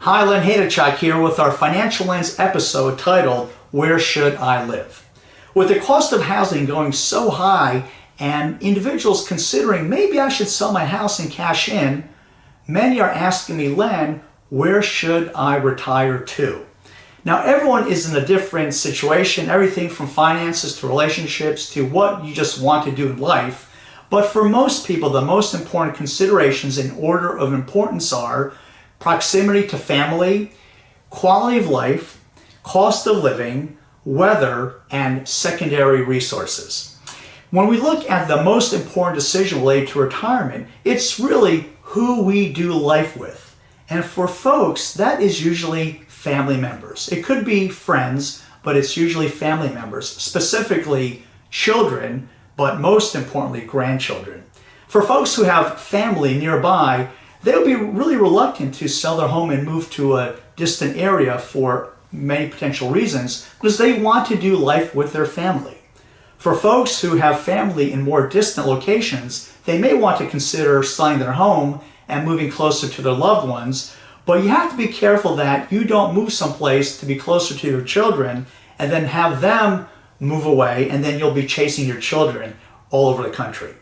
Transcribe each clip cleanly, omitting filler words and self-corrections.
Hi, Len Hadachak here with our Financial Lens episode titled, Where Should I Live? With the cost of housing going so high and individuals considering maybe I should sell my house and cash in, many are asking me, Len, where should I retire to? Now, everyone is in a different situation, everything from finances to relationships to what you just want to do in life. But for most people, the most important considerations in order of importance are proximity to family, quality of life, cost of living, weather, and secondary resources. When we look at the most important decision related to retirement, it's really who we do life with. And for folks, that is usually family members. It could be friends, but it's usually family members, specifically children, but most importantly, grandchildren. For folks who have family nearby, they'll be really reluctant to sell their home and move to a distant area for many potential reasons because they want to do life with their family. For folks who have family in more distant locations, they may want to consider selling their home and moving closer to their loved ones, but you have to be careful that you don't move someplace to be closer to your children and then have them move away and then you'll be chasing your children all over the country.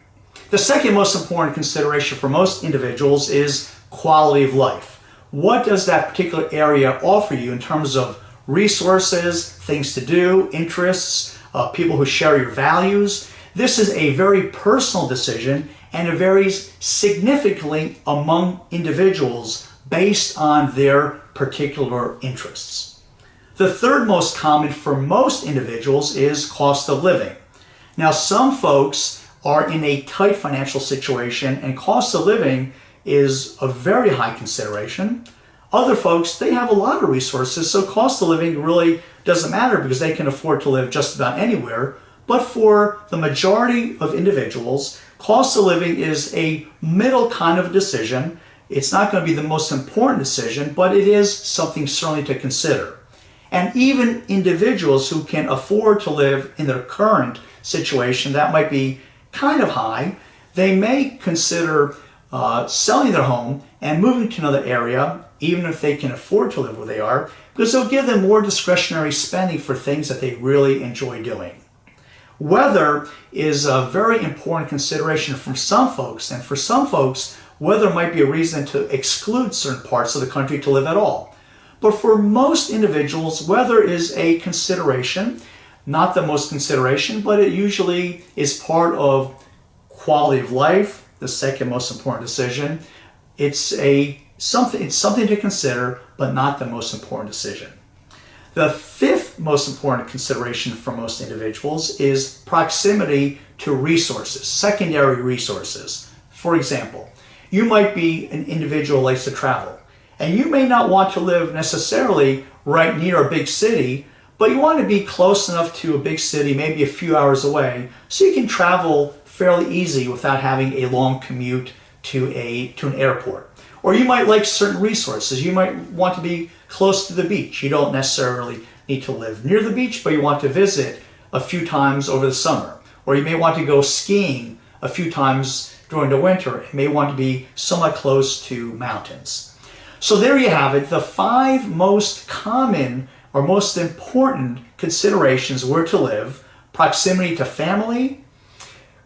The second most important consideration for most individuals is quality of life. What does that particular area offer you in terms of resources, things to do, interests, people who share your values? This is a very personal decision and it varies significantly among individuals based on their particular interests. The third most common for most individuals is cost of living. Now, some folks are in a tight financial situation and cost of living is a very high consideration. Other folks, they have a lot of resources, so cost of living really doesn't matter because they can afford to live just about anywhere. But for the majority of individuals, cost of living is a middle kind of decision. It's not going to be the most important decision, but it is something certainly to consider. And even individuals who can afford to live in their current situation, that might be kind of high, they may consider selling their home and moving to another area, even if they can afford to live where they are, because it'll give them more discretionary spending for things that they really enjoy doing. Weather is a very important consideration for some folks, and for some folks, weather might be a reason to exclude certain parts of the country to live at all. But for most individuals, weather is a consideration. Not the most consideration, but it usually is part of quality of life, the second most important decision. It's something to consider, but not the most important decision. The fifth most important consideration for most individuals is proximity to resources, secondary resources. For example, you might be an individual who likes to travel, and you may not want to live necessarily right near a big city, but you want to be close enough to a big city, maybe a few hours away, so you can travel fairly easy without having a long commute to an airport. Or you might like certain resources. You might want to be close to the beach. You don't necessarily need to live near the beach, but you want to visit a few times over the summer. Or you may want to go skiing a few times during the winter. You may want to be somewhat close to mountains. So there you have it, the 5 most common or most important considerations where to live: proximity to family,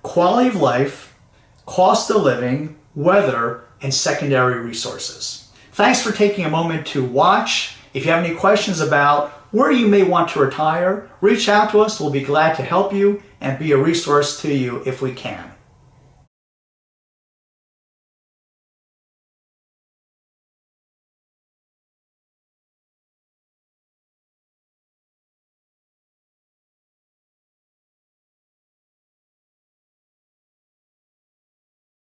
quality of life, cost of living, weather, and secondary resources. Thanks for taking a moment to watch. If you have any questions about where you may want to retire, reach out to us. We'll be glad to help you and be a resource to you if we can.